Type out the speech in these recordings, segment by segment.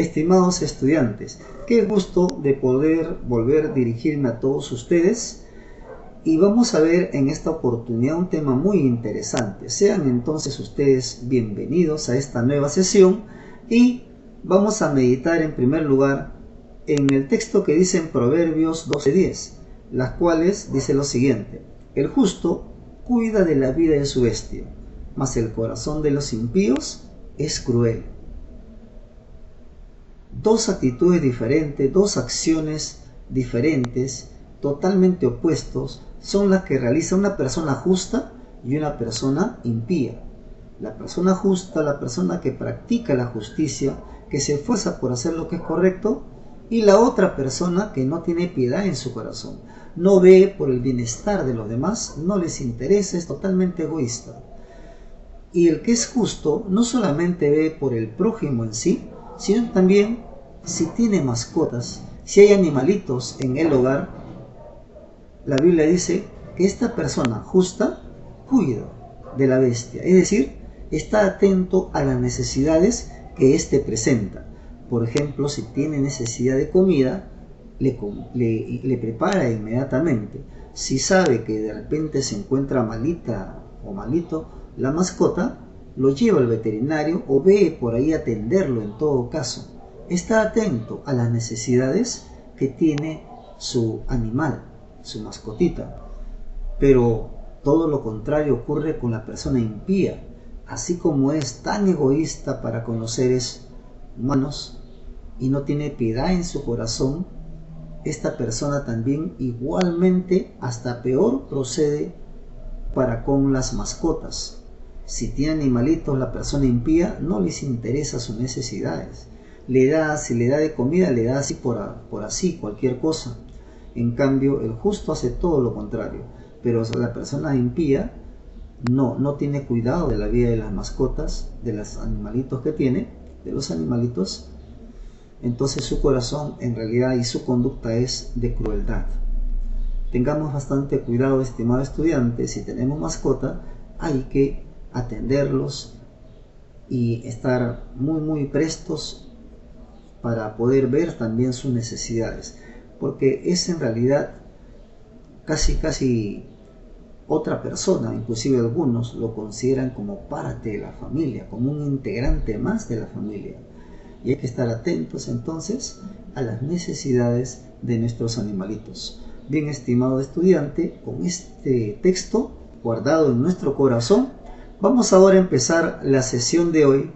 Estimados estudiantes, qué gusto de poder volver a dirigirme a todos ustedes y vamos a ver en esta oportunidad un tema muy interesante. Sean entonces ustedes bienvenidos a esta nueva sesión y vamos a meditar en primer lugar en el texto que dice en Proverbios 12:10, las cuales dice lo siguiente: el justo cuida de la vida de su bestia, mas el corazón de los impíos es cruel. Dos actitudes diferentes, dos acciones diferentes, totalmente opuestos, son las que realiza una persona justa y una persona impía. La persona justa, la persona que practica la justicia, que se esfuerza por hacer lo que es correcto, y la otra persona que no tiene piedad en su corazón, no ve por el bienestar de los demás, no les interesa, es totalmente egoísta. Y el que es justo no solamente ve por el prójimo en sí, sino también si tiene mascotas, si hay animalitos en el hogar. La Biblia dice que esta persona justa cuida de la bestia, es decir, está atento a las necesidades que éste presenta. Por ejemplo, si tiene necesidad de comida, le prepara inmediatamente. Si sabe que de repente se encuentra malita o malito la mascota, lo lleva al veterinario o ve por ahí a atenderlo en todo caso. Está atento a las necesidades que tiene su animal, su mascotita. Pero todo lo contrario ocurre con la persona impía. Así como es tan egoísta para con los seres humanos y no tiene piedad en su corazón, esta persona también igualmente hasta peor procede para con las mascotas. Si tiene animalitos, la persona impía no les interesa sus necesidades. Si le da de comida, le da así por así, cualquier cosa. En cambio, el justo hace todo lo contrario. Pero la persona impía no tiene cuidado de la vida de las mascotas, de los animalitos que tiene, de los animalitos. Entonces su corazón en realidad y su conducta es de crueldad. Tengamos bastante cuidado, estimado estudiante. Si tenemos mascota, hay que atenderlos y estar muy prestos para poder ver también sus necesidades, porque es en realidad casi otra persona. Inclusive algunos lo consideran como parte de la familia, como un integrante más de la familia, y hay que estar atentos entonces a las necesidades de nuestros animalitos. Bien, estimado estudiante, con este texto guardado en nuestro corazón, vamos ahora a empezar la sesión de hoy,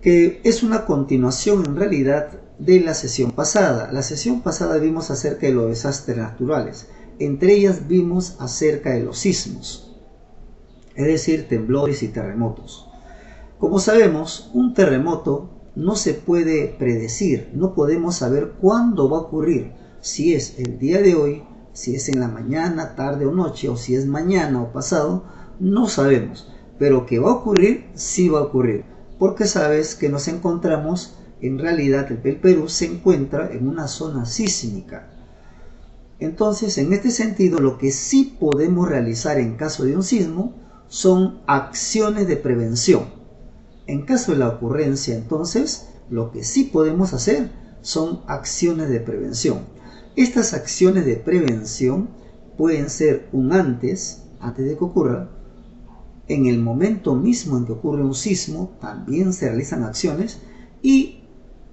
que es una continuación en realidad de la sesión pasada. La sesión pasada vimos acerca de los desastres naturales. Entre ellas vimos acerca de los sismos, es decir, temblores y terremotos. Como sabemos, un terremoto no se puede predecir, no podemos saber cuándo va a ocurrir, si es el día de hoy, si es en la mañana, tarde o noche, o si es mañana o pasado, no sabemos, pero que va a ocurrir, sí va a ocurrir, porque sabes que nos encontramos, en realidad el Perú se encuentra en una zona sísmica. Entonces, en este sentido, lo que sí podemos realizar en caso de un sismo son acciones de prevención. En caso de la ocurrencia, entonces, lo que sí podemos hacer son acciones de prevención. Estas acciones de prevención pueden ser un antes de que ocurra. En el momento mismo en que ocurre un sismo, también se realizan acciones, y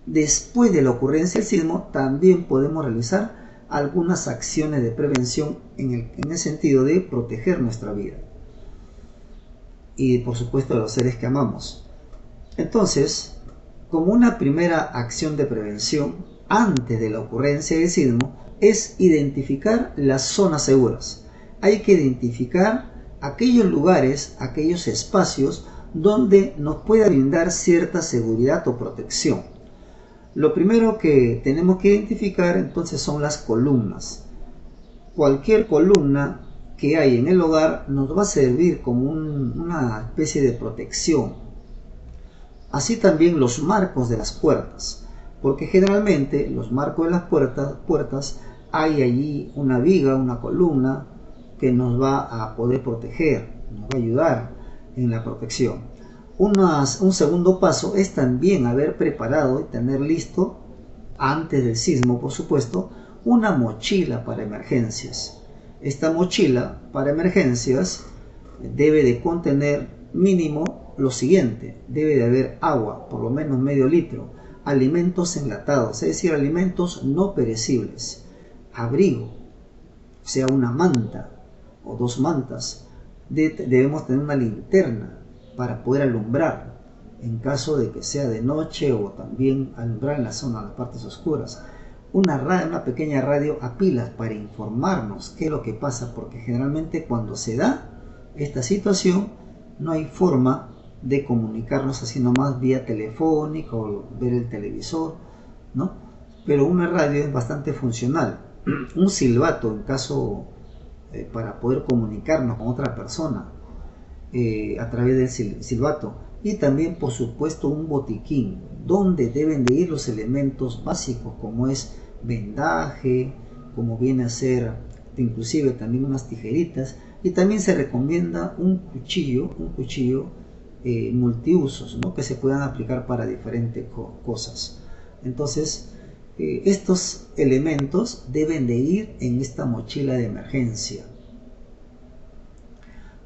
después de la ocurrencia del sismo, también podemos realizar algunas acciones de prevención en el sentido de proteger nuestra vida y, por supuesto, de los seres que amamos. Entonces, como una primera acción de prevención antes de la ocurrencia del sismo es identificar las zonas seguras. Hay que identificar aquellos lugares, aquellos espacios donde nos pueda brindar cierta seguridad o protección. Lo primero que tenemos que identificar entonces son las columnas. Cualquier columna que hay en el hogar nos va a servir como una especie de protección. Así también los marcos de las puertas, porque generalmente los marcos de las puertas hay allí una viga, una columna que nos va a poder proteger, nos va a ayudar en la protección. Un segundo paso es también haber preparado y tener listo, antes del sismo por supuesto, una mochila para emergencias. Esta mochila para emergencias debe de contener mínimo lo siguiente: debe de haber agua, por lo menos medio litro, alimentos enlatados, es decir, alimentos no perecibles, abrigo, sea una manta o 2 mantas, debemos tener una linterna para poder alumbrar en caso de que sea de noche, o también alumbrar en la zona, las partes oscuras. Una pequeña radio a pilas para informarnos qué es lo que pasa, porque generalmente cuando se da esta situación no hay forma de comunicarnos así nomás vía telefónica o ver el televisor, ¿no? Pero una radio es bastante funcional. Un silbato en caso para poder comunicarnos con otra persona a través del silbato, y también por supuesto un botiquín donde deben de ir los elementos básicos, como es vendaje, como viene a ser inclusive también unas tijeritas, y también se recomienda un cuchillo multiusos, ¿no? Que se puedan aplicar para diferentes cosas. Entonces estos elementos deben de ir en esta mochila de emergencia.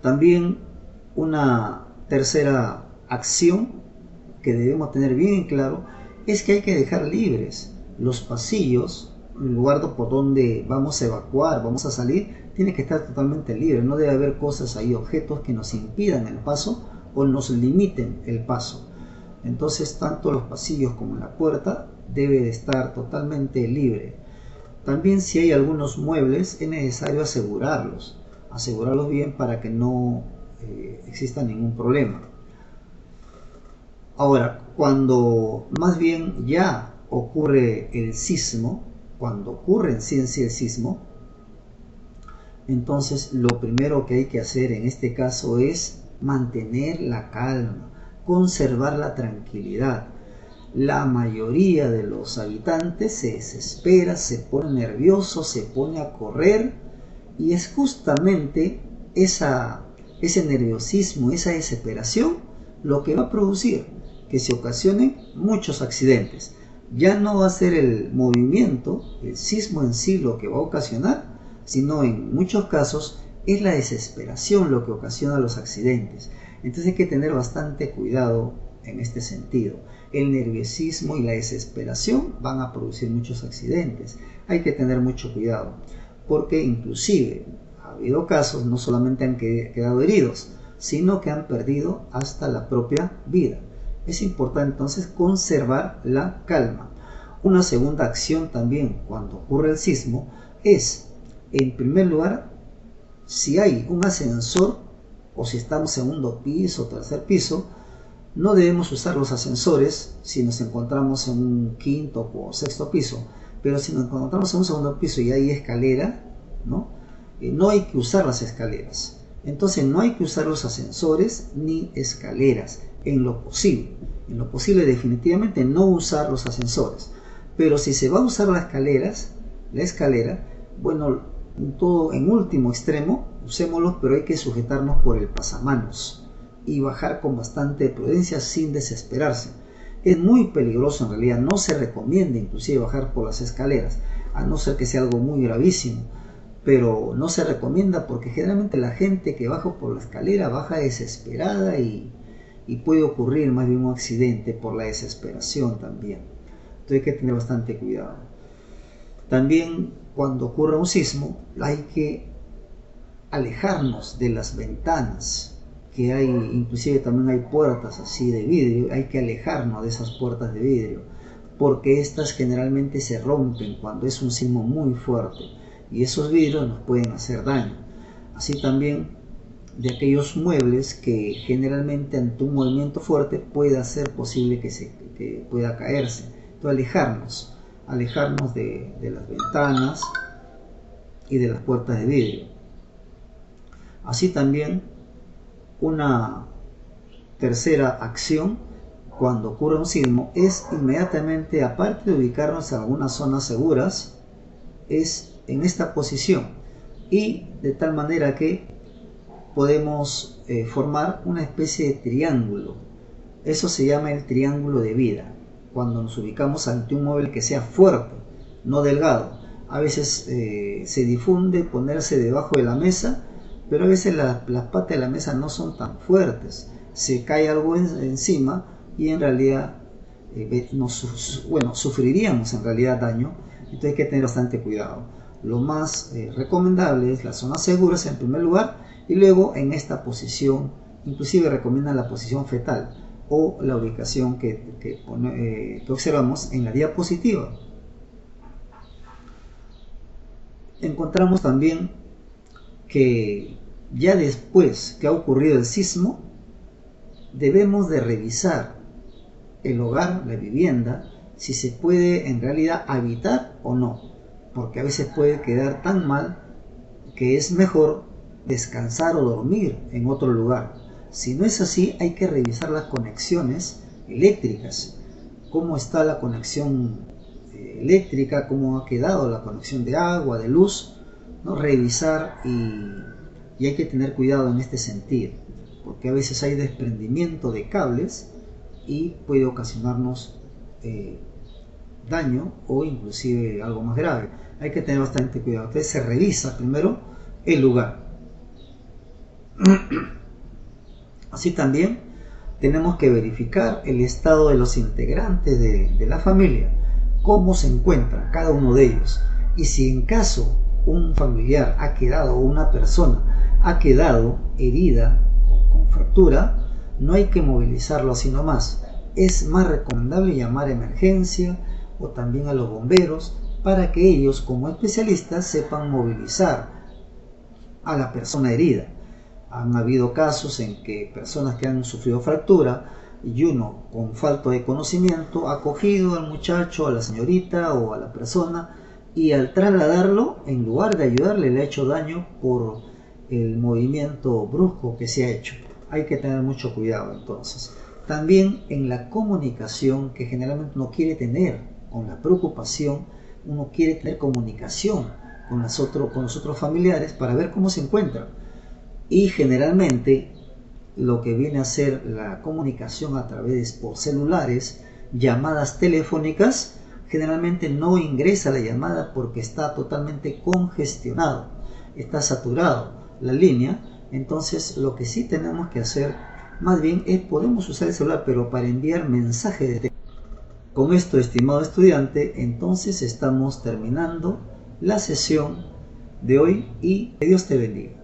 También una tercera acción que debemos tener bien claro es que hay que dejar libres los pasillos, el lugar por donde vamos a evacuar, vamos a salir, tiene que estar totalmente libre. No debe haber cosas ahí, objetos que nos impidan el paso o nos limiten el paso. Entonces tanto los pasillos como la puerta debe de estar totalmente libre. También si hay algunos muebles es necesario asegurarlos bien para que no exista ningún problema. Ahora, cuando más bien ya ocurre el sismo, cuando ocurre en ciencia el sismo, entonces lo primero que hay que hacer en este caso es mantener la calma, conservar la tranquilidad. La mayoría de los habitantes se desespera, se pone nervioso, se pone a correr, y es justamente ese nerviosismo, esa desesperación, lo que va a producir que se ocasionen muchos accidentes. Ya no va a ser el movimiento, el sismo en sí lo que va a ocasionar, sino en muchos casos es la desesperación lo que ocasiona los accidentes. Entonces hay que tener bastante cuidado en este sentido. El nerviosismo y la desesperación van a producir muchos accidentes. Hay que tener mucho cuidado, porque inclusive ha habido casos, no solamente han quedado heridos, sino que han perdido hasta la propia vida. Es importante entonces conservar la calma. Una segunda acción también cuando ocurre el sismo es, en primer lugar, si hay un ascensor o si estamos en segundo piso o tercer piso, no debemos usar los ascensores si nos encontramos en un quinto o sexto piso. Pero si nos encontramos en un segundo piso y hay escalera, no hay que usar las escaleras. Entonces no hay que usar los ascensores ni escaleras en lo posible. En lo posible definitivamente no usar los ascensores. Pero si se va a usar la escalera, bueno, en último extremo, usémoslos, pero hay que sujetarnos por el pasamanos y bajar con bastante prudencia sin desesperarse. Es muy peligroso en realidad, no se recomienda inclusive bajar por las escaleras, a no ser que sea algo muy gravísimo, pero no se recomienda porque generalmente la gente que baja por la escalera baja desesperada y puede ocurrir más bien un accidente por la desesperación también. Entonces hay que tener bastante cuidado. También cuando ocurra un sismo hay que alejarnos de las ventanas, que hay, inclusive también hay puertas así de vidrio, hay que alejarnos de esas puertas de vidrio, porque estas generalmente se rompen cuando es un sismo muy fuerte y esos vidrios nos pueden hacer daño. Así también de aquellos muebles que generalmente ante un movimiento fuerte puede ser posible que pueda caerse. Entonces alejarnos de las ventanas y de las puertas de vidrio. Así también una tercera acción cuando ocurre un sismo es inmediatamente, aparte de ubicarnos en algunas zonas seguras, es en esta posición, y de tal manera que podemos formar una especie de triángulo Eso se llama el triángulo de vida, cuando nos ubicamos ante un mueble que sea fuerte, no delgado. A veces se difunde ponerse debajo de la mesa, pero a veces las patas de la mesa no son tan fuertes. Se cae algo encima y en realidad sufriríamos en realidad daño. Entonces hay que tener bastante cuidado. Lo más recomendable es las zonas seguras en primer lugar, y luego en esta posición, inclusive recomiendan la posición fetal o la ubicación que observamos en la diapositiva. Encontramos también que ya después que ha ocurrido el sismo, debemos de revisar el hogar, la vivienda, si se puede en realidad habitar o no, porque a veces puede quedar tan mal que es mejor descansar o dormir en otro lugar. Si no es así, hay que revisar las conexiones eléctricas, cómo está la conexión eléctrica, cómo ha quedado la conexión de agua, de luz, ¿no? Revisar y hay que tener cuidado en este sentido, porque a veces hay desprendimiento de cables y puede ocasionarnos daño o inclusive algo más grave. Hay que tener bastante cuidado. Entonces se revisa primero el lugar. Así también tenemos que verificar el estado de los integrantes de la familia, cómo se encuentra cada uno de ellos, y si en caso un familiar ha quedado o una persona ha quedado herida o con fractura, no hay que movilizarlo así nomás. Es más recomendable llamar a emergencia o también a los bomberos para que ellos como especialistas sepan movilizar a la persona herida. Han habido casos en que personas que han sufrido fractura y uno con falta de conocimiento ha cogido al muchacho, a la señorita o a la persona, y al trasladarlo, en lugar de ayudarle, le ha hecho daño por el movimiento brusco que se ha hecho. Hay que tener mucho cuidado entonces. También en la comunicación, que generalmente uno quiere tener, con la preocupación, uno quiere tener comunicación con los otros familiares para ver cómo se encuentran. Y generalmente lo que viene a ser la comunicación a través por celulares, llamadas telefónicas, generalmente no ingresa la llamada porque está totalmente congestionado, está saturado la línea. Entonces lo que sí tenemos que hacer más bien es, podemos usar el celular, pero para enviar mensajes de texto. Con esto, estimado estudiante, entonces estamos terminando la sesión de hoy y que Dios te bendiga.